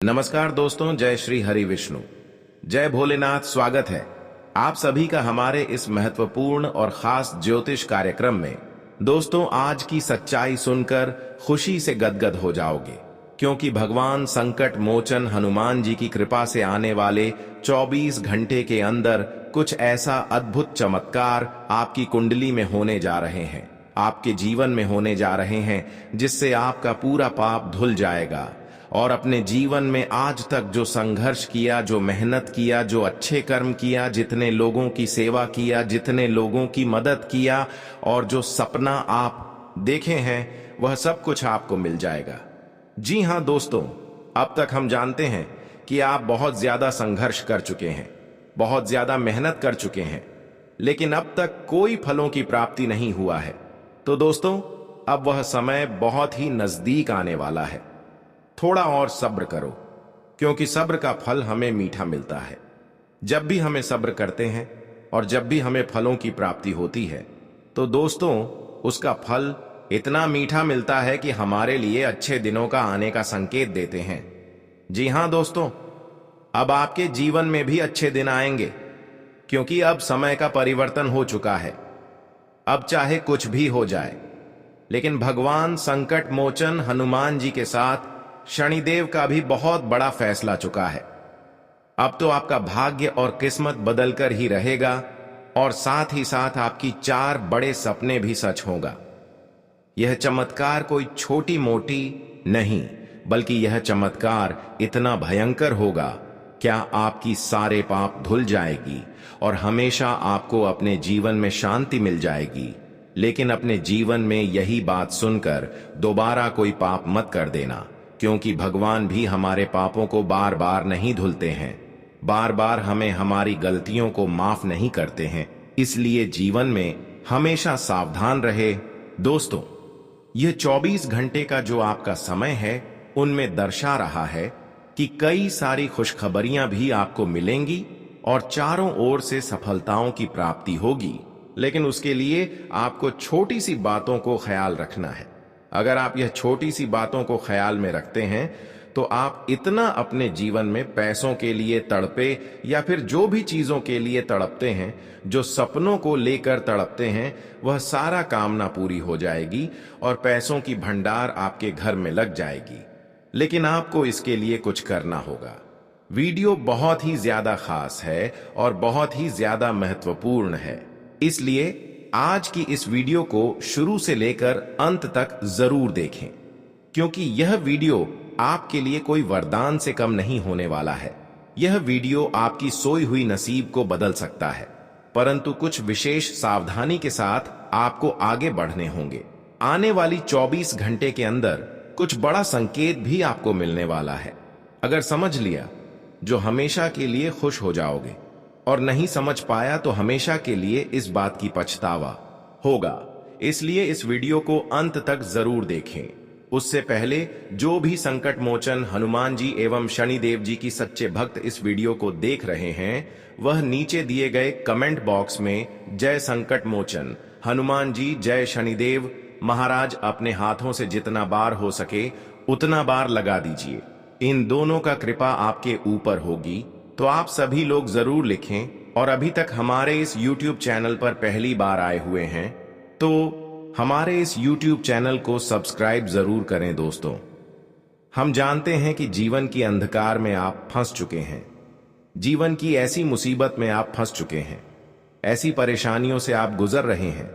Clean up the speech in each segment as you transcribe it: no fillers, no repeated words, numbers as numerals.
नमस्कार दोस्तों, जय श्री हरि विष्णु, जय भोलेनाथ। स्वागत है आप सभी का हमारे इस महत्वपूर्ण और खास ज्योतिष कार्यक्रम में। दोस्तों, आज की सच्चाई सुनकर खुशी से गदगद हो जाओगे, क्योंकि भगवान संकट मोचन हनुमान जी की कृपा से आने वाले 24 घंटे के अंदर कुछ ऐसा अद्भुत चमत्कार आपकी कुंडली में होने जा रहे हैं, आपके जीवन में होने जा रहे हैं, जिससे आपका पूरा पाप धुल जाएगा। और अपने जीवन में आज तक जो संघर्ष किया, जो मेहनत किया, जो अच्छे कर्म किया, जितने लोगों की सेवा किया, जितने लोगों की मदद किया, और जो सपना आप देखे हैं, वह सब कुछ आपको मिल जाएगा। जी हां दोस्तों, अब तक हम जानते हैं कि आप बहुत ज्यादा संघर्ष कर चुके हैं, बहुत ज्यादा मेहनत कर चुके हैं, लेकिन अब तक कोई फलों की प्राप्ति नहीं हुआ है। तो दोस्तों, अब वह समय बहुत ही नजदीक आने वाला है। थोड़ा और सब्र करो, क्योंकि सब्र का फल हमें मीठा मिलता है। जब भी हमें सब्र करते हैं और जब भी हमें फलों की प्राप्ति होती है, तो दोस्तों उसका फल इतना मीठा मिलता है कि हमारे लिए अच्छे दिनों का आने का संकेत देते हैं। जी हां दोस्तों, अब आपके जीवन में भी अच्छे दिन आएंगे, क्योंकि अब समय का परिवर्तन हो चुका है। अब चाहे कुछ भी हो जाए, लेकिन भगवान संकट मोचन हनुमान जी के साथ शनिदेव का भी बहुत बड़ा फैसला चुका है। अब तो आपका भाग्य और किस्मत बदलकर ही रहेगा, और साथ ही साथ आपकी 4 बड़े सपने भी सच होगा। यह चमत्कार कोई छोटी मोटी नहीं, बल्कि यह चमत्कार इतना भयंकर होगा, क्या आपकी सारे पाप धुल जाएगी और हमेशा आपको अपने जीवन में शांति मिल जाएगी। लेकिन अपने जीवन में यही बात सुनकर दोबारा कोई पाप मत कर देना, क्योंकि भगवान भी हमारे पापों को बार बार नहीं धुलते हैं, बार बार हमें हमारी गलतियों को माफ नहीं करते हैं। इसलिए जीवन में हमेशा सावधान रहे। दोस्तों, यह 24 घंटे का जो आपका समय है, उनमें दर्शा रहा है कि कई सारी खुशखबरियां भी आपको मिलेंगी और चारों ओर से सफलताओं की प्राप्ति होगी। लेकिन उसके लिए आपको छोटी सी बातों को ख्याल रखना है। अगर आप यह छोटी सी बातों को ख्याल में रखते हैं, तो आप इतना अपने जीवन में पैसों के लिए तड़पे या फिर जो भी चीजों के लिए तड़पते हैं, जो सपनों को लेकर तड़पते हैं, वह सारा कामना पूरी हो जाएगी और पैसों की भंडार आपके घर में लग जाएगी। लेकिन आपको इसके लिए कुछ करना होगा। वीडियो बहुत ही ज्यादा खास है और बहुत ही ज्यादा महत्वपूर्ण है, इसलिए आज की इस वीडियो को शुरू से लेकर अंत तक जरूर देखें, क्योंकि यह वीडियो आपके लिए कोई वरदान से कम नहीं होने वाला है। यह वीडियो आपकी सोई हुई नसीब को बदल सकता है, परंतु कुछ विशेष सावधानी के साथ आपको आगे बढ़ने होंगे। आने वाली 24 घंटे के अंदर कुछ बड़ा संकेत भी आपको मिलने वाला है। अगर समझ लिया, जो हमेशा के लिए खुश हो जाओगे, और नहीं समझ पाया तो हमेशा के लिए इस बात की पछतावा होगा। इसलिए इस वीडियो को अंत तक जरूर देखें। उससे पहले जो भी संकट मोचन हनुमान जी एवं शनिदेव जी की सच्चे भक्त इस वीडियो को देख रहे हैं, वह नीचे दिए गए कमेंट बॉक्स में जय संकट मोचन हनुमान जी, जय शनिदेव महाराज अपने हाथों से जितना बार हो सके उतना बार लगा दीजिए। इन दोनों का कृपा आपके ऊपर होगी, तो आप सभी लोग जरूर लिखें। और अभी तक हमारे इस YouTube चैनल पर पहली बार आए हुए हैं, तो हमारे इस YouTube चैनल को सब्सक्राइब जरूर करें। दोस्तों, हम जानते हैं कि जीवन की अंधकार में आप फंस चुके हैं, जीवन की ऐसी मुसीबत में आप फंस चुके हैं, ऐसी परेशानियों से आप गुजर रहे हैं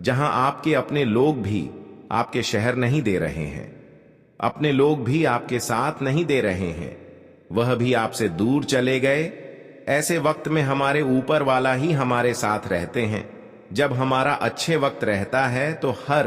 जहां आपके अपने लोग भी आपके शहर नहीं दे रहे हैं, अपने लोग भी आपके साथ नहीं दे रहे हैं, वह भी आपसे दूर चले गए। ऐसे वक्त में हमारे ऊपर वाला ही हमारे साथ रहते हैं। जब हमारा अच्छे वक्त रहता है तो हर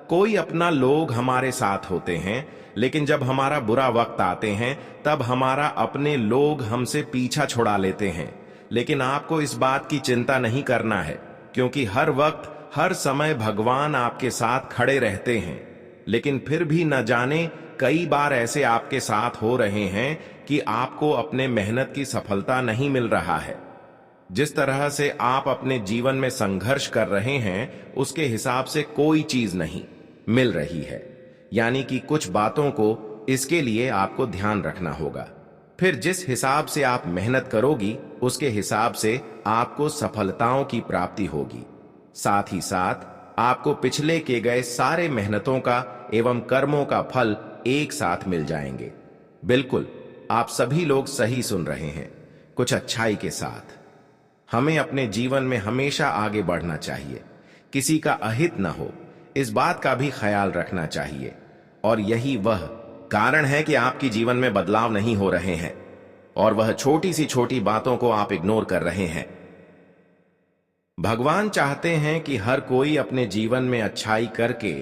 कोई अपना लोग हमारे साथ होते हैं, लेकिन जब हमारा बुरा वक्त आते हैं, तब हमारा अपने लोग हमसे पीछा छुड़ा लेते हैं। लेकिन आपको इस बात की चिंता नहीं करना है, क्योंकि हर वक्त हर समय भगवान आपके साथ खड़े रहते हैं। लेकिन फिर भी न जाने कई बार ऐसे आपके साथ हो रहे हैं कि आपको अपने मेहनत की सफलता नहीं मिल रहा है। जिस तरह से आप अपने जीवन में संघर्ष कर रहे हैं, उसके हिसाब से कोई चीज नहीं मिल रही है। यानी कि कुछ बातों को इसके लिए आपको ध्यान रखना होगा। फिर जिस हिसाब से आप मेहनत करोगी उसके हिसाब से आपको सफलताओं की प्राप्ति होगी। साथ ही साथ आपको पिछले किए गए सारे मेहनतों का एवं कर्मों का फल एक साथ मिल जाएंगे। बिल्कुल, आप सभी लोग सही सुन रहे हैं। कुछ अच्छाई के साथ हमें अपने जीवन में हमेशा आगे बढ़ना चाहिए, किसी का अहित न हो, इस बात का भी ख्याल रखना चाहिए। और यही वह कारण है कि आपकी जीवन में बदलाव नहीं हो रहे हैं और वह छोटी सी छोटी बातों को आप इग्नोर कर रहे हैं। भगवान चाहते हैं कि हर कोई अपने जीवन में अच्छाई करके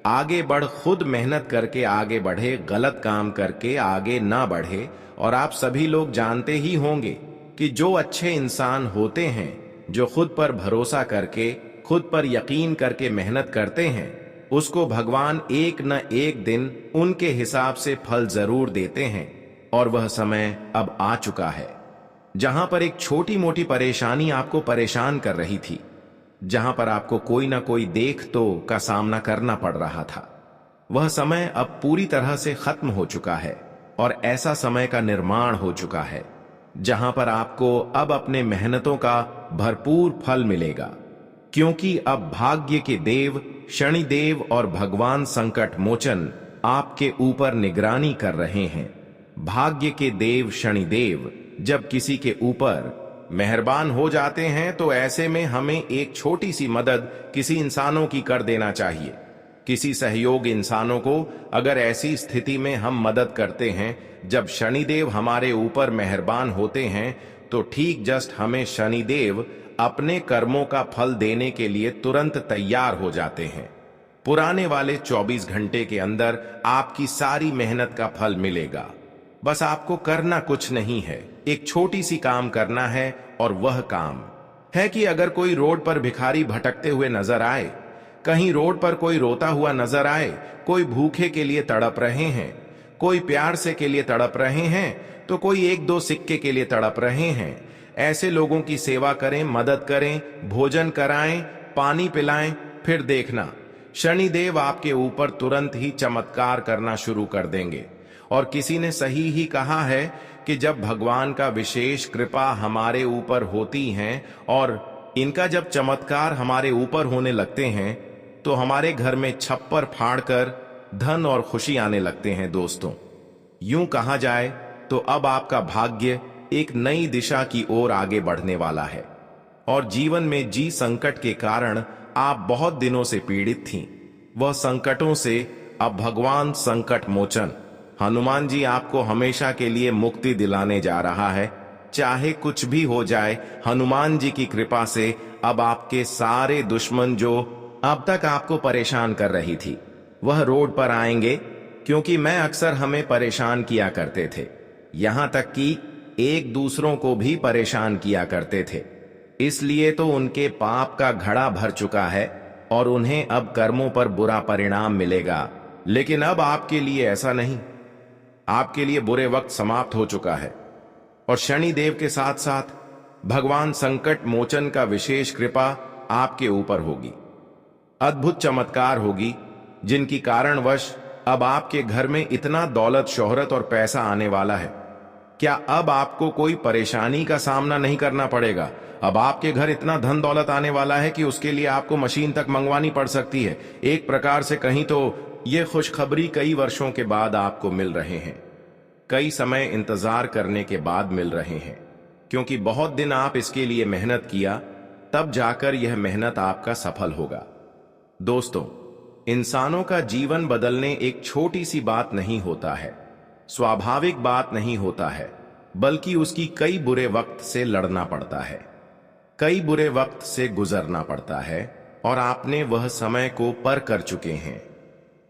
आगे बढ़, खुद मेहनत करके आगे बढ़े, गलत काम करके आगे ना बढ़े। और आप सभी लोग जानते ही होंगे कि जो अच्छे इंसान होते हैं, जो खुद पर भरोसा करके, खुद पर यकीन करके मेहनत करते हैं, उसको भगवान एक न एक दिन उनके हिसाब से फल जरूर देते हैं। और वह समय अब आ चुका है जहां पर एक छोटी मोटी परेशानी आपको परेशान कर रही थी, जहां पर आपको कोई ना कोई देख तो का सामना करना पड़ रहा था, वह समय अब पूरी तरह से खत्म हो चुका है और ऐसा समय का निर्माण हो चुका है जहां पर आपको अब अपने मेहनतों का भरपूर फल मिलेगा। क्योंकि अब भाग्य के देव शनिदेव और भगवान संकट मोचन आपके ऊपर निगरानी कर रहे हैं। भाग्य के देव शनिदेव जब किसी के ऊपर मेहरबान हो जाते हैं तो ऐसे में हमें एक छोटी सी मदद किसी इंसानों की कर देना चाहिए। किसी सहयोग इंसानों को अगर ऐसी स्थिति में हम मदद करते हैं जब शनिदेव हमारे ऊपर मेहरबान होते हैं, तो ठीक जस्ट हमें शनिदेव अपने कर्मों का फल देने के लिए तुरंत तैयार हो जाते हैं। पुराने वाले 24 घंटे के अंदर आपकी सारी मेहनत का फल मिलेगा। बस आपको करना कुछ नहीं है, एक छोटी सी काम करना है और वह काम है कि अगर कोई रोड पर भिखारी भटकते हुए नजर आए, कहीं रोड पर कोई रोता हुआ नजर आए, कोई भूखे के लिए तड़प रहे हैं, कोई प्यार से के लिए तड़प रहे हैं, तो कोई एक दो सिक्के के लिए तड़प रहे हैं, ऐसे लोगों की सेवा करें, मदद करें, भोजन कराएं, पानी पिलाएं। फिर देखना शनिदेव आपके ऊपर तुरंत ही चमत्कार करना शुरू कर देंगे। और किसी ने सही ही कहा है कि जब भगवान का विशेष कृपा हमारे ऊपर होती है और इनका जब चमत्कार हमारे ऊपर होने लगते हैं तो हमारे घर में छप्पर फाड़कर धन और खुशी आने लगते हैं। दोस्तों, यूं कहा जाए तो अब आपका भाग्य एक नई दिशा की ओर आगे बढ़ने वाला है। और जीवन में जी संकट के कारण आप बहुत दिनों से पीड़ित थीं, वह संकटों से अब भगवान संकट मोचन हनुमान जी आपको हमेशा के लिए मुक्ति दिलाने जा रहा है। चाहे कुछ भी हो जाए, हनुमान जी की कृपा से अब आपके सारे दुश्मन जो अब तक आपको परेशान कर रही थी, वह रोड पर आएंगे। क्योंकि मैं अक्सर हमें परेशान किया करते थे, यहां तक कि एक दूसरों को भी परेशान किया करते थे। इसलिए तो उनके पाप का घड़ा भर चुका है और उन्हें अब कर्मों पर बुरा परिणाम मिलेगा। लेकिन अब आपके लिए ऐसा नहीं, आपके लिए बुरे वक्त समाप्त हो चुका है और शनिदेव के साथ साथ भगवान संकट मोचन का विशेष कृपा आपके ऊपर होगी। अद्भुत चमत्कार होगी जिनकी कारणवश अब आपके घर में इतना दौलत, शोहरत और पैसा आने वाला है। क्या अब आपको कोई परेशानी का सामना नहीं करना पड़ेगा? अब आपके घर इतना धन दौलत आने वाला है कि उसके लिए आपको मशीन तक मंगवानी पड़ सकती है। एक प्रकार से कहीं तो ये खुशखबरी कई वर्षों के बाद आपको मिल रहे हैं, कई समय इंतजार करने के बाद मिल रहे हैं, क्योंकि बहुत दिन आप इसके लिए मेहनत किया, तब जाकर यह मेहनत आपका सफल होगा। दोस्तों, इंसानों का जीवन बदलने एक छोटी सी बात नहीं होता है, स्वाभाविक बात नहीं होता है, बल्कि उसकी कई बुरे वक्त से लड़ना पड़ता है, कई बुरे वक्त से गुजरना पड़ता है। और आपने वह समय को पार कर चुके हैं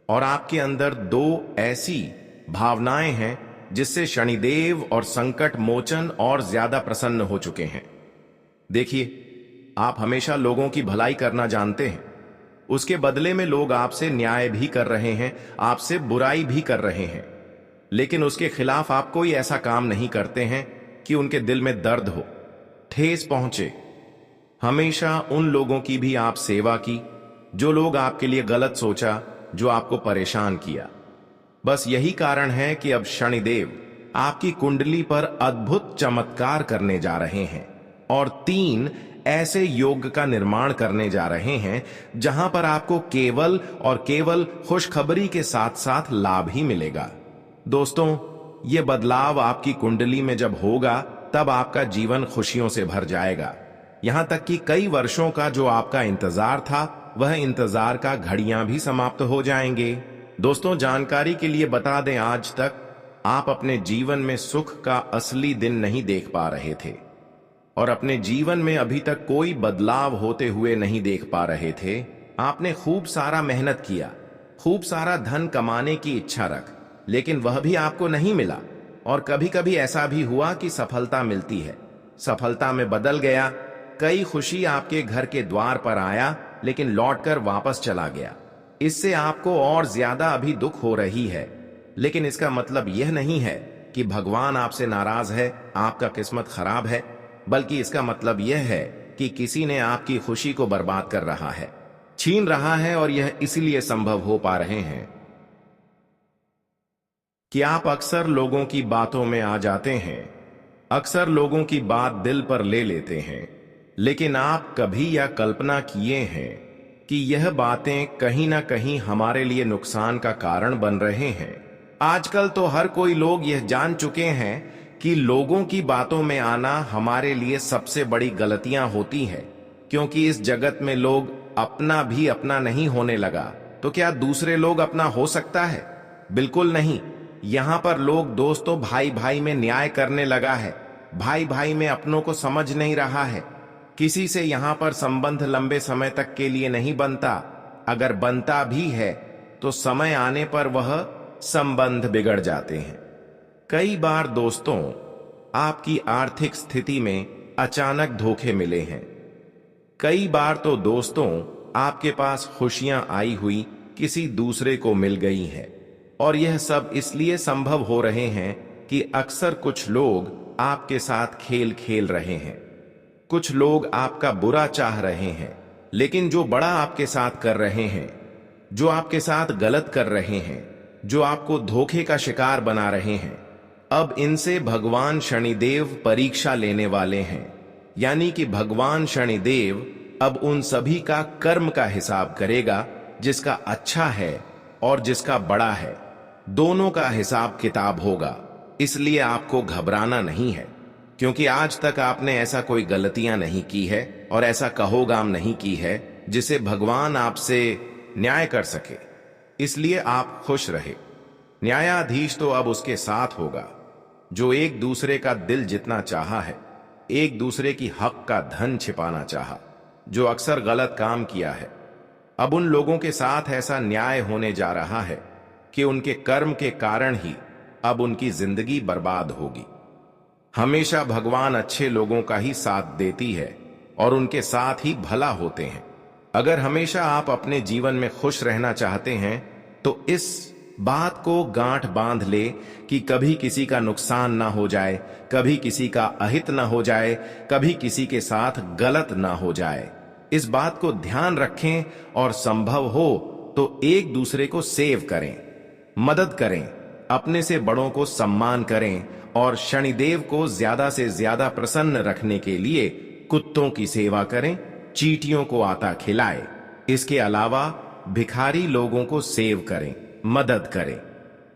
और आपके अंदर दो ऐसी भावनाएं हैं जिससे शनिदेव और संकट मोचन और ज्यादा प्रसन्न हो चुके हैं। देखिए, आप हमेशा लोगों की भलाई करना जानते हैं, उसके बदले में लोग आपसे न्याय भी कर रहे हैं, आपसे बुराई भी कर रहे हैं, लेकिन उसके खिलाफ आप कोई ऐसा काम नहीं करते हैं कि उनके दिल में दर्द हो, ठेस पहुंचे। हमेशा उन लोगों की भी आप सेवा की जो लोग आपके लिए गलत सोचा, जो आपको परेशान किया। बस यही कारण है कि अब शनिदेव आपकी कुंडली पर अद्भुत चमत्कार करने जा रहे हैं और 3 ऐसे योग का निर्माण करने जा रहे हैं जहां पर आपको केवल और केवल खुशखबरी के साथ साथ लाभ ही मिलेगा। दोस्तों, ये बदलाव आपकी कुंडली में जब होगा तब आपका जीवन खुशियों से भर जाएगा। यहां तक कि कई वर्षों का जो आपका इंतजार था, वह इंतजार का घड़ियां भी समाप्त हो जाएंगे। दोस्तों, जानकारी के लिए बता दें, आज तक आप अपने जीवन में सुख का असली दिन नहीं देख पा रहे थे और अपने जीवन में अभी तक कोई बदलाव होते हुए नहीं देख पा रहे थे। आपने खूब सारा मेहनत किया, खूब सारा धन कमाने की इच्छा रख, लेकिन वह भी आपको नहीं मिला। और कभी कभी ऐसा भी हुआ कि सफलता मिलती है, सफलता में बदल गया। कई खुशी आपके घर के द्वार पर आया लेकिन लौटकर वापस चला गया। इससे आपको और ज्यादा अभी दुख हो रही है, लेकिन इसका मतलब यह नहीं है कि भगवान आपसे नाराज है, आपका किस्मत खराब है, बल्कि इसका मतलब यह है कि किसी ने आपकी खुशी को बर्बाद कर रहा है, छीन रहा है। और यह इसलिए संभव हो पा रहे हैं कि आप अक्सर लोगों की बातों में आ जाते हैं, अक्सर लोगों की बात दिल पर ले लेते हैं, लेकिन आप कभी यह कल्पना किए हैं कि यह बातें कहीं ना कहीं हमारे लिए नुकसान का कारण बन रहे हैं। आजकल तो हर कोई लोग यह जान चुके हैं कि लोगों की बातों में आना हमारे लिए सबसे बड़ी गलतियां होती हैं, क्योंकि इस जगत में लोग अपना भी अपना नहीं होने लगा, तो क्या दूसरे लोग अपना हो सकता है? बिल्कुल नहीं। यहां पर लोग दोस्तों भाई भाई में न्याय करने लगा है, भाई भाई में अपनों को समझ नहीं रहा है। किसी से यहां पर संबंध लंबे समय तक के लिए नहीं बनता, अगर बनता भी है तो समय आने पर वह संबंध बिगड़ जाते हैं। कई बार दोस्तों, आपकी आर्थिक स्थिति में अचानक धोखे मिले हैं। कई बार तो दोस्तों, आपके पास खुशियां आई हुई किसी दूसरे को मिल गई हैं। और यह सब इसलिए संभव हो रहे हैं कि अक्सर कुछ लोग आपके साथ खेल खेल रहे हैं, कुछ लोग आपका बुरा चाह रहे हैं, लेकिन जो बड़ा आपके साथ कर रहे हैं, जो आपके साथ गलत कर रहे हैं, जो आपको धोखे का शिकार बना रहे हैं, अब इनसे भगवान शनिदेव परीक्षा लेने वाले हैं। यानी कि भगवान शनिदेव अब उन सभी का कर्म का हिसाब करेगा, जिसका अच्छा है और जिसका बड़ा है, दोनों का हिसाब किताब होगा। इसलिए आपको घबराना नहीं है, क्योंकि आज तक आपने ऐसा कोई गलतियां नहीं की है और ऐसा कहोगाम नहीं की है जिसे भगवान आपसे न्याय कर सके। इसलिए आप खुश रहे। न्यायाधीश तो अब उसके साथ होगा जो एक दूसरे का दिल जितना चाहा है, एक दूसरे की हक का धन छिपाना चाहा, जो अक्सर गलत काम किया है। अब उन लोगों के साथ ऐसा न्याय होने जा रहा है कि उनके कर्म के कारण ही अब उनकी जिंदगी बर्बाद होगी। हमेशा भगवान अच्छे लोगों का ही साथ देती है और उनके साथ ही भला होते हैं। अगर हमेशा आप अपने जीवन में खुश रहना चाहते हैं तो इस बात को गांठ बांध ले कि कभी किसी का नुकसान ना हो जाए, कभी किसी का अहित ना हो जाए, कभी किसी के साथ गलत ना हो जाए। इस बात को ध्यान रखें और संभव हो तो एक दूसरे को सेव करें, मदद करें, अपने से बड़ों को सम्मान करें और शनिदेव को ज्यादा से ज्यादा प्रसन्न रखने के लिए कुत्तों की सेवा करें, चींटियों को आटा खिलाएं। इसके अलावा भिखारी लोगों को सेव करें, मदद करें,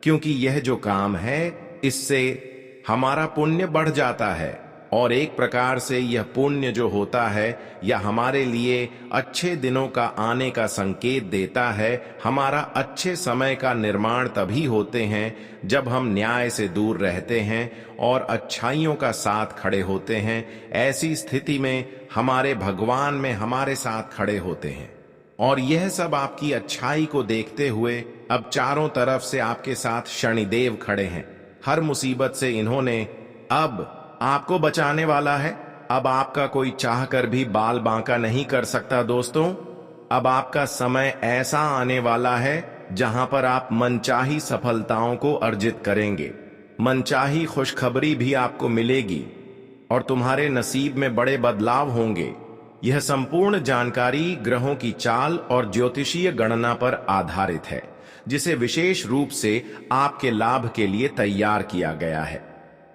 क्योंकि यह जो काम है इससे हमारा पुण्य बढ़ जाता है और एक प्रकार से यह पुण्य जो होता है यह हमारे लिए अच्छे दिनों का आने का संकेत देता है। हमारा अच्छे समय का निर्माण तभी होते हैं जब हम न्याय से दूर रहते हैं और अच्छाइयों का साथ खड़े होते हैं। ऐसी स्थिति में हमारे भगवान में हमारे साथ खड़े होते हैं और यह सब आपकी अच्छाई को देखते हुए अब चारों तरफ से आपके साथ शनिदेव खड़े हैं। हर मुसीबत से इन्होंने अब आपको बचाने वाला है। अब आपका कोई चाह कर भी बाल बांका नहीं कर सकता। दोस्तों, अब आपका समय ऐसा आने वाला है जहां पर आप मनचाही सफलताओं को अर्जित करेंगे, मनचाही खुशखबरी भी आपको मिलेगी और तुम्हारे नसीब में बड़े बदलाव होंगे। यह संपूर्ण जानकारी ग्रहों की चाल और ज्योतिषीय गणना पर आधारित है। जिसे विशेष रूप से आपके लाभ के लिए तैयार किया गया है।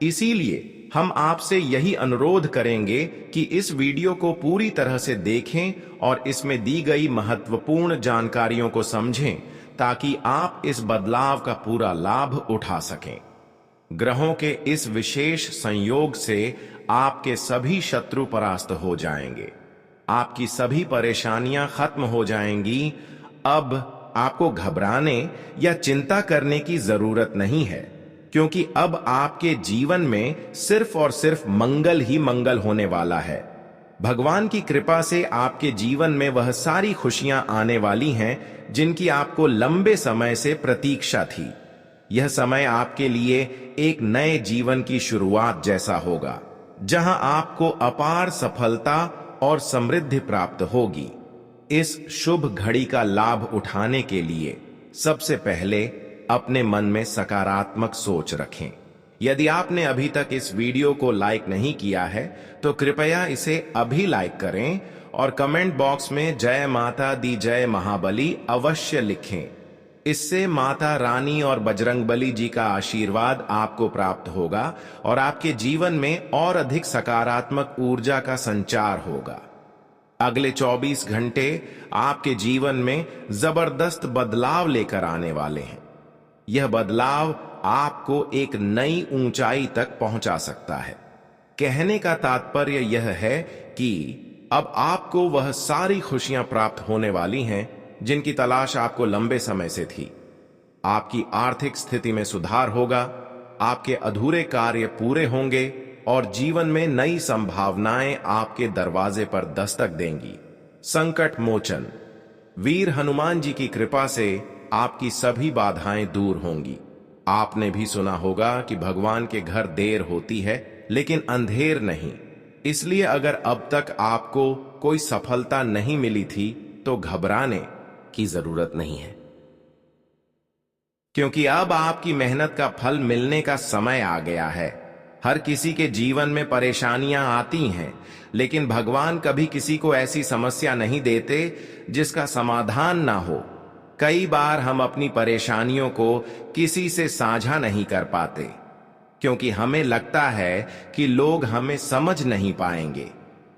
इसीलिए हम आपसे यही अनुरोध करेंगे कि इस वीडियो को पूरी तरह से देखें और इसमें दी गई महत्वपूर्ण जानकारियों को समझें, ताकि आप इस बदलाव का पूरा लाभ उठा सकें। ग्रहों के इस विशेष संयोग से आपके सभी शत्रु परास्त हो जाएंगे, आपकी सभी परेशानियां खत्म हो जाएंगी। अब आपको घबराने या चिंता करने की जरूरत नहीं है, क्योंकि अब आपके जीवन में सिर्फ और सिर्फ मंगल ही मंगल होने वाला है। भगवान की कृपा से आपके जीवन में वह सारी खुशियां आने वाली हैं जिनकी आपको लंबे समय से प्रतीक्षा थी। यह समय आपके लिए एक नए जीवन की शुरुआत जैसा होगा, जहां आपको अपार सफलता और समृद्धि प्राप्त होगी। इस शुभ घड़ी का लाभ उठाने के लिए सबसे पहले अपने मन में सकारात्मक सोच रखें। यदि आपने अभी तक इस वीडियो को लाइक नहीं किया है तो कृपया इसे अभी लाइक करें और कमेंट बॉक्स में जय माता दी जय महाबली अवश्य लिखें। इससे माता रानी और बजरंगबली जी का आशीर्वाद आपको प्राप्त होगा और आपके जीवन में और अधिक सकारात्मक ऊर्जा का संचार होगा। अगले 24 घंटे आपके जीवन में जबरदस्त बदलाव लेकर आने वाले हैं। यह बदलाव आपको एक नई ऊंचाई तक पहुंचा सकता है। कहने का तात्पर्य यह है कि अब आपको वह सारी खुशियां प्राप्त होने वाली हैं जिनकी तलाश आपको लंबे समय से थी। आपकी आर्थिक स्थिति में सुधार होगा, आपके अधूरे कार्य पूरे होंगे और जीवन में नई संभावनाएं आपके दरवाजे पर दस्तक देंगी। संकट मोचन, वीर हनुमान जी की कृपा से आपकी सभी बाधाएं दूर होंगी। आपने भी सुना होगा कि भगवान के घर देर होती है लेकिन अंधेर नहीं। इसलिए अगर अब तक आपको कोई सफलता नहीं मिली थी तो घबराने की जरूरत नहीं है, क्योंकि अब आपकी मेहनत का फल मिलने का समय आ गया है। हर किसी के जीवन में परेशानियां आती हैं, लेकिन भगवान कभी किसी को ऐसी समस्या नहीं देते जिसका समाधान ना हो। कई बार हम अपनी परेशानियों को किसी से साझा नहीं कर पाते, क्योंकि हमें लगता है कि लोग हमें समझ नहीं पाएंगे।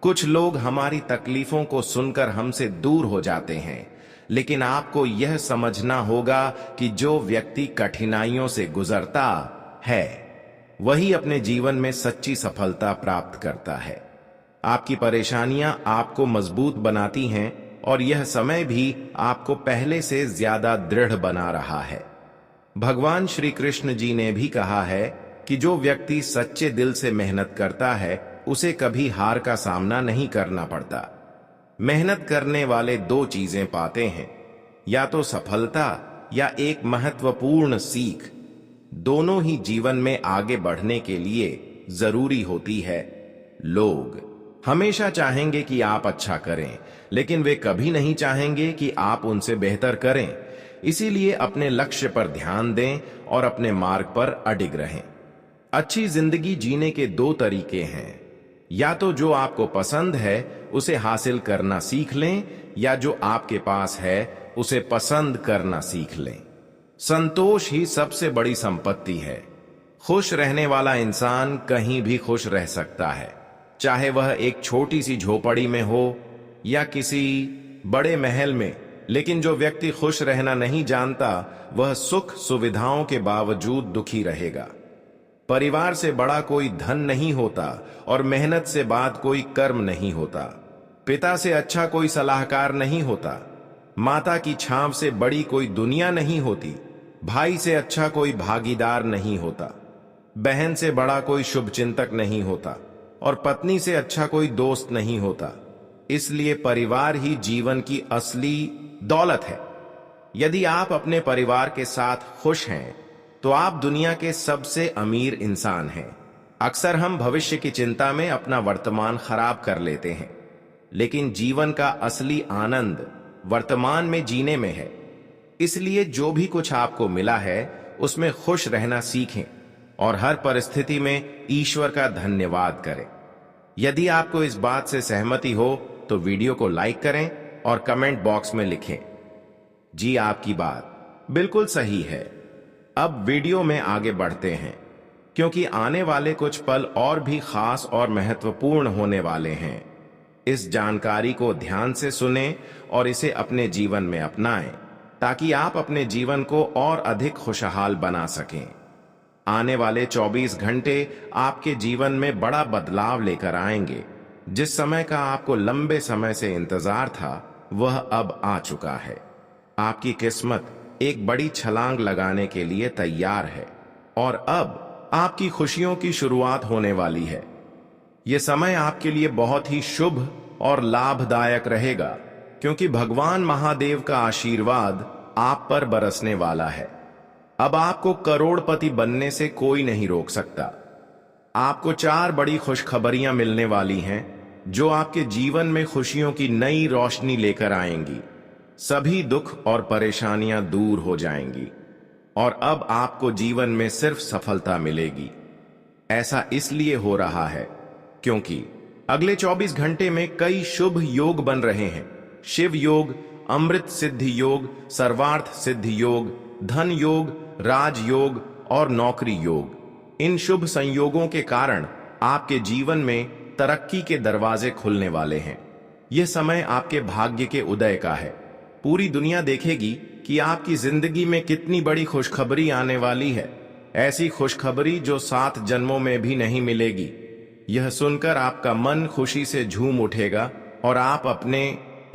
कुछ लोग हमारी तकलीफों को सुनकर हमसे दूर हो जाते हैं, लेकिन आपको यह समझना होगा कि जो व्यक्ति कठिनाइयों से गुजरता है वही अपने जीवन में सच्ची सफलता प्राप्त करता है। आपकी परेशानियां आपको मजबूत बनाती हैं और यह समय भी आपको पहले से ज्यादा दृढ़ बना रहा है। भगवान श्री कृष्ण जी ने भी कहा है कि जो व्यक्ति सच्चे दिल से मेहनत करता है उसे कभी हार का सामना नहीं करना पड़ता। मेहनत करने वाले दो चीजें पाते हैं, या तो सफलता या एक महत्वपूर्ण सीख। दोनों ही जीवन में आगे बढ़ने के लिए जरूरी होती है। लोग हमेशा चाहेंगे कि आप अच्छा करें, लेकिन वे कभी नहीं चाहेंगे कि आप उनसे बेहतर करें। इसीलिए अपने लक्ष्य पर ध्यान दें और अपने मार्ग पर अडिग रहें। अच्छी जिंदगी जीने के दो तरीके हैं, या तो जो आपको पसंद है उसे हासिल करना सीख लें, या जो आपके पास है उसे पसंद करना सीख लें। संतोष ही सबसे बड़ी संपत्ति है। खुश रहने वाला इंसान कहीं भी खुश रह सकता है, चाहे वह एक छोटी सी झोपड़ी में हो या किसी बड़े महल में। लेकिन जो व्यक्ति खुश रहना नहीं जानता वह सुख सुविधाओं के बावजूद दुखी रहेगा। परिवार से बड़ा कोई धन नहीं होता और मेहनत से बाद कोई कर्म नहीं होता। पिता से अच्छा कोई सलाहकार नहीं होता। माता की छांव से बड़ी कोई दुनिया नहीं होती। भाई से अच्छा कोई भागीदार नहीं होता। बहन से बड़ा कोई शुभचिंतक नहीं होता और पत्नी से अच्छा कोई दोस्त नहीं होता। इसलिए परिवार ही जीवन की असली दौलत है। यदि आप अपने परिवार के साथ खुश हैं तो आप दुनिया के सबसे अमीर इंसान हैं। अक्सर हम भविष्य की चिंता में अपना वर्तमान खराब कर लेते हैं, लेकिन जीवन का असली आनंद वर्तमान में जीने में है। इसलिए जो भी कुछ आपको मिला है उसमें खुश रहना सीखें और हर परिस्थिति में ईश्वर का धन्यवाद करें। यदि आपको इस बात से सहमति हो तो वीडियो को लाइक करें और कमेंट बॉक्स में लिखें, जी आपकी बात बिल्कुल सही है। अब वीडियो में आगे बढ़ते हैं, क्योंकि आने वाले कुछ पल और भी खास और महत्वपूर्ण होने वाले हैं। इस जानकारी को ध्यान से सुनें और इसे अपने जीवन में अपनाएं, ताकि आप अपने जीवन को और अधिक खुशहाल बना सकें। आने वाले 24 घंटे आपके जीवन में बड़ा बदलाव लेकर आएंगे। जिस समय का आपको लंबे समय से इंतजार था, वह अब आ चुका है। आपकी किस्मत एक बड़ी छलांग लगाने के लिए तैयार है और अब आपकी खुशियों की शुरुआत होने वाली है। यह समय आपके लिए बहुत ही शुभ और लाभदायक रहेगा, क्योंकि भगवान महादेव का आशीर्वाद आप पर बरसने वाला है। अब आपको करोड़पति बनने से कोई नहीं रोक सकता। आपको 4 बड़ी खुशखबरियां मिलने वाली हैं, जो आपके जीवन में खुशियों की नई रोशनी लेकर आएंगी। सभी दुख और परेशानियां दूर हो जाएंगी और अब आपको जीवन में सिर्फ सफलता मिलेगी। ऐसा इसलिए हो रहा है क्योंकि अगले 24 घंटे में कई शुभ योग बन रहे हैं। शिव योग, अमृत सिद्धि योग, सर्वार्थ सिद्धि योग, धन योग, राजयोग और नौकरी योग। इन शुभ संयोगों के कारण आपके जीवन में तरक्की के दरवाजे खुलने वाले हैं। यह समय आपके भाग्य के उदय का है। पूरी दुनिया देखेगी कि आपकी जिंदगी में कितनी बड़ी खुशखबरी आने वाली है। ऐसी खुशखबरी जो 7 जन्मों में भी नहीं मिलेगी। यह सुनकर आपका मन खुशी से झूम उठेगा और आप अपने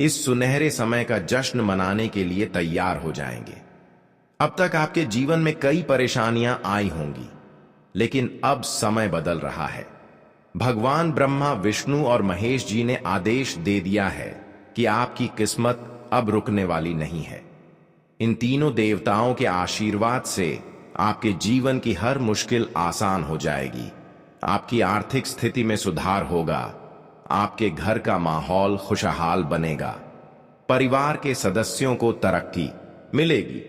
इस सुनहरे समय का जश्न मनाने के लिए तैयार हो जाएंगे। अब तक आपके जीवन में कई परेशानियां आई होंगी, लेकिन अब समय बदल रहा है। भगवान ब्रह्मा, विष्णु और महेश जी ने आदेश दे दिया है कि आपकी किस्मत अब रुकने वाली नहीं है। इन तीनों देवताओं के आशीर्वाद से आपके जीवन की हर मुश्किल आसान हो जाएगी। आपकी आर्थिक स्थिति में सुधार होगा। आपके घर का माहौल खुशहाल बनेगा। परिवार के सदस्यों को तरक्की मिलेगी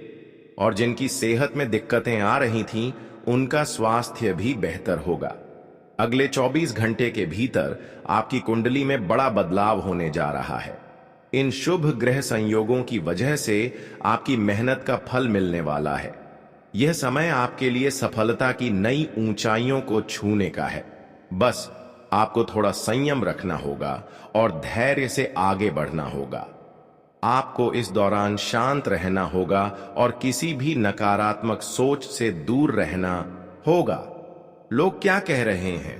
और जिनकी सेहत में दिक्कतें आ रही थीं, उनका स्वास्थ्य भी बेहतर होगा। अगले 24 घंटे के भीतर आपकी कुंडली में बड़ा बदलाव होने जा रहा है। इन शुभ ग्रह संयोगों की वजह से आपकी मेहनत का फल मिलने वाला है। यह समय आपके लिए सफलता की नई ऊंचाइयों को छूने का है। बस आपको थोड़ा संयम रखना होगा और धैर्य से आगे बढ़ना होगा। आपको इस दौरान शांत रहना होगा और किसी भी नकारात्मक सोच से दूर रहना होगा। लोग क्या कह रहे हैं,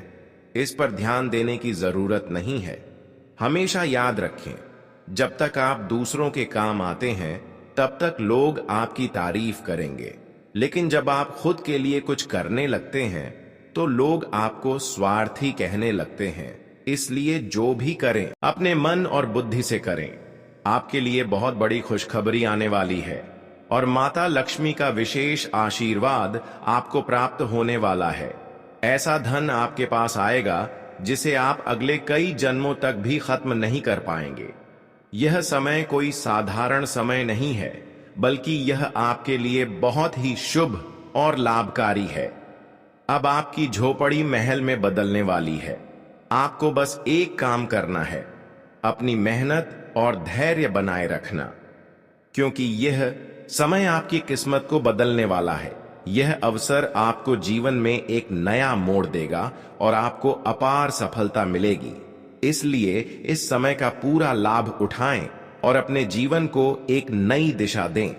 इस पर ध्यान देने की जरूरत नहीं है। हमेशा याद रखें, जब तक आप दूसरों के काम आते हैं, तब तक लोग आपकी तारीफ करेंगे, लेकिन जब आप खुद के लिए कुछ करने लगते हैं, तो लोग आपको स्वार्थी कहने लगते हैं। इसलिए जो भी करें, अपने मन और बुद्धि से करें। आपके लिए बहुत बड़ी खुशखबरी आने वाली है और माता लक्ष्मी का विशेष आशीर्वाद आपको प्राप्त होने वाला है। ऐसा धन आपके पास आएगा जिसे आप अगले कई जन्मों तक भी खत्म नहीं कर पाएंगे। यह समय कोई साधारण समय नहीं है, बल्कि यह आपके लिए बहुत ही शुभ और लाभकारी है। अब आपकी झोपड़ी महल में बदलने वाली है। आपको बस एक काम करना है, अपनी मेहनत और धैर्य बनाए रखना, क्योंकि यह समय आपकी किस्मत को बदलने वाला है। यह अवसर आपको जीवन में एक नया मोड़ देगा और आपको अपार सफलता मिलेगी। इसलिए इस समय का पूरा लाभ उठाएं और अपने जीवन को एक नई दिशा दें।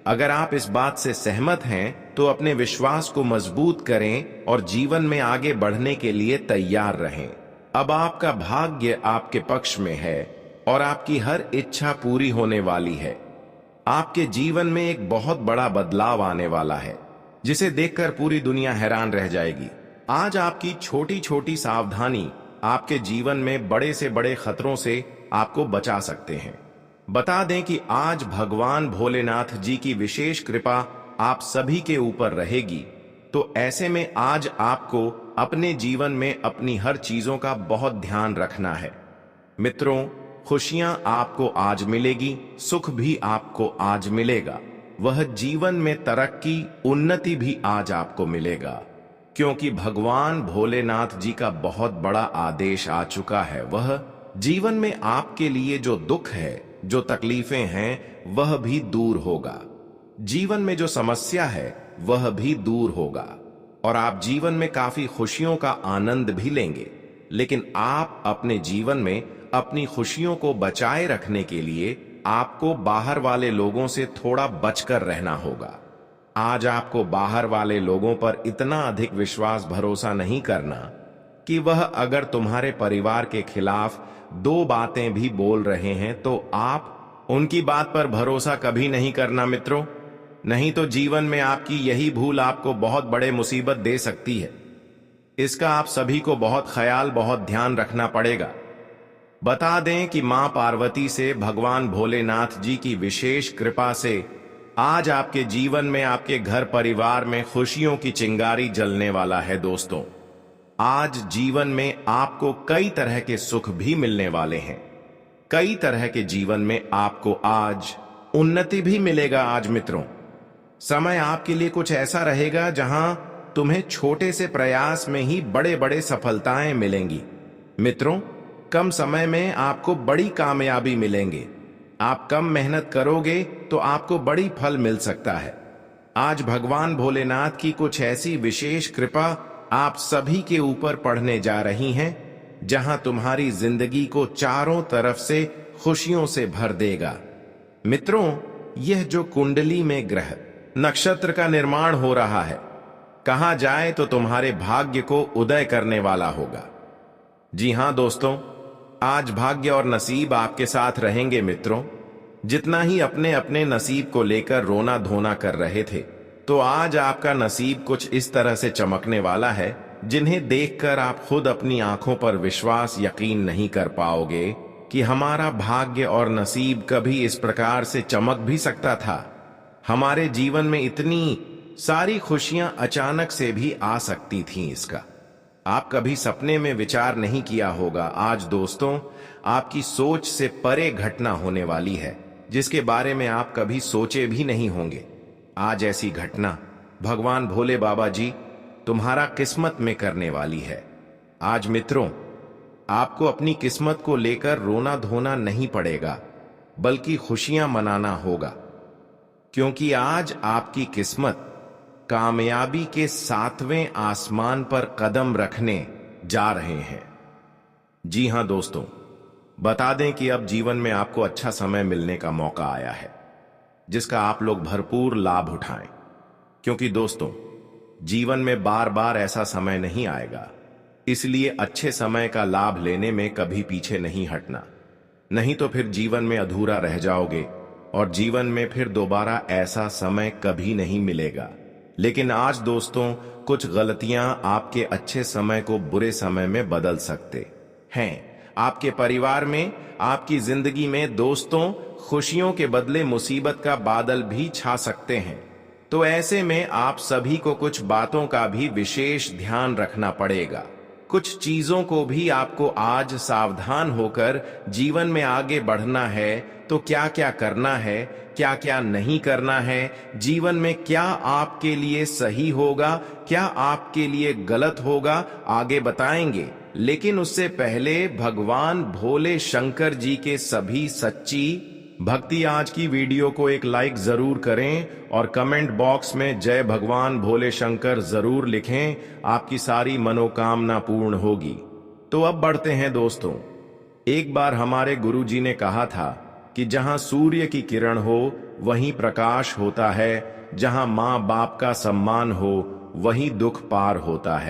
अगर आप इस बात से सहमत हैं, तो अपने विश्वास को मजबूत करें और जीवन में आगे बढ़ने के लिए तैयार रहें। अब आपका भाग्य आपके पक्ष में है और आपकी हर इच्छा पूरी होने वाली है। आपके जीवन में एक बहुत बड़ा बदलाव आने वाला है, जिसे देखकर पूरी दुनिया हैरान रह जाएगी। आज आपकी छोटी छोटी सावधानी आपके जीवन में बड़े से बड़े खतरों से आपको बचा सकते हैं। बता दें कि आज भगवान भोलेनाथ जी की विशेष कृपा आप सभी के ऊपर रहेगी। तो ऐसे में आज आपको अपने जीवन में अपनी हर चीजों का बहुत ध्यान रखना है। मित्रों, खुशियां आपको आज मिलेगी, सुख भी आपको आज मिलेगा। वह जीवन में तरक्की, उन्नति भी आज आपको मिलेगा, क्योंकि भगवान भोलेनाथ जी का बहुत बड़ा आदेश आ चुका है। वह जीवन में आपके लिए जो दुख है, जो तकलीफें हैं, वह भी दूर होगा। जीवन में जो समस्या है वह भी दूर होगा और आप जीवन में काफी खुशियों का आनंद भी लेंगे। लेकिन आप अपने जीवन में अपनी खुशियों को बचाए रखने के लिए आपको बाहर वाले लोगों से थोड़ा बचकर रहना होगा। आज आपको बाहर वाले लोगों पर इतना अधिक विश्वास भरोसा नहीं करना कि वह अगर तुम्हारे परिवार के खिलाफ दो बातें भी बोल रहे हैं तो आप उनकी बात पर भरोसा कभी नहीं करना मित्रों। नहीं तो जीवन में आपकी यही भूल आपको बहुत बड़े मुसीबत दे सकती है। इसका आप सभी को बहुत ख्याल बहुत ध्यान रखना पड़ेगा। बता दें कि मां पार्वती से भगवान भोलेनाथ जी की विशेष कृपा से आज आपके जीवन में आपके घर परिवार में खुशियों की चिंगारी जलने वाला है दोस्तों। आज जीवन में आपको कई तरह के सुख भी मिलने वाले हैं। कई तरह के जीवन में आपको आज उन्नति भी मिलेगा। आज मित्रों, समय आपके लिए कुछ ऐसा रहेगा जहां तुम्हें छोटे से प्रयास में ही बड़े बड़े सफलताएं मिलेंगी। मित्रों, कम समय में आपको बड़ी कामयाबी मिलेंगे। आप कम मेहनत करोगे तो आपको बड़ी फल मिल सकता है। आज भगवान भोलेनाथ की कुछ ऐसी विशेष कृपा आप सभी के ऊपर पड़ने जा रही हैं जहां तुम्हारी जिंदगी को चारों तरफ से खुशियों से भर देगा। मित्रों, यह जो कुंडली में ग्रह नक्षत्र का निर्माण हो रहा है, कहा जाए तो तुम्हारे भाग्य को उदय करने वाला होगा। जी हां दोस्तों, आज भाग्य और नसीब आपके साथ रहेंगे मित्रों। जितना ही अपने अपने नसीब को लेकर रोना धोना कर रहे थे, तो आज आपका नसीब कुछ इस तरह से चमकने वाला है जिन्हें देखकर आप खुद अपनी आंखों पर विश्वास यकीन नहीं कर पाओगे कि हमारा भाग्य और नसीब कभी इस प्रकार से चमक भी सकता था। हमारे जीवन में इतनी सारी खुशियां अचानक से भी आ सकती थीं। इसका आप कभी सपने में विचार नहीं किया होगा। आज दोस्तों, आपकी सोच से परे घटना होने वाली है जिसके बारे में आप कभी सोचे भी नहीं होंगे। आज ऐसी घटना भगवान भोले बाबा जी तुम्हारा किस्मत में करने वाली है। आज मित्रों, आपको अपनी किस्मत को लेकर रोना धोना नहीं पड़ेगा, बल्कि खुशियां मनाना होगा, क्योंकि आज आपकी किस्मत कामयाबी के 7वें आसमान पर कदम रखने जा रहे हैं। जी हां दोस्तों, बता दें कि अब जीवन में आपको अच्छा समय मिलने का मौका आया है जिसका आप लोग भरपूर लाभ उठाएं। क्योंकि दोस्तों, जीवन में बार बार ऐसा समय नहीं आएगा, इसलिए अच्छे समय का लाभ लेने में कभी पीछे नहीं हटना। नहीं तो फिर जीवन में अधूरा रह जाओगे और जीवन में फिर दोबारा ऐसा समय कभी नहीं मिलेगा। लेकिन आज दोस्तों, कुछ गलतियां आपके अच्छे समय को बुरे समय में बदल सकते हैं। आपके परिवार में, आपकी जिंदगी में दोस्तों, खुशियों के बदले मुसीबत का बादल भी छा सकते हैं। तो ऐसे में आप सभी को कुछ बातों का भी विशेष ध्यान रखना पड़ेगा। कुछ चीजों को भी आपको आज सावधान होकर जीवन में आगे बढ़ना है। तो क्या क्या करना है, क्या क्या नहीं करना है, जीवन में क्या आपके लिए सही होगा, क्या आपके लिए गलत होगा, आगे बताएंगे। लेकिन उससे पहले भगवान भोले शंकर जी के सभी सच्ची भक्ति आज की वीडियो को एक लाइक जरूर करें और कमेंट बॉक्स में जय भगवान भोले शंकर जरूर लिखें। आपकी सारी मनोकामना पूर्ण होगी। तो अब बढ़ते हैं दोस्तों। एक बार हमारे गुरुजी ने कहा था कि जहां सूर्य की किरण हो वहीं प्रकाश होता है, जहां माँ बाप का सम्मान हो वहीं दुख पार होता है।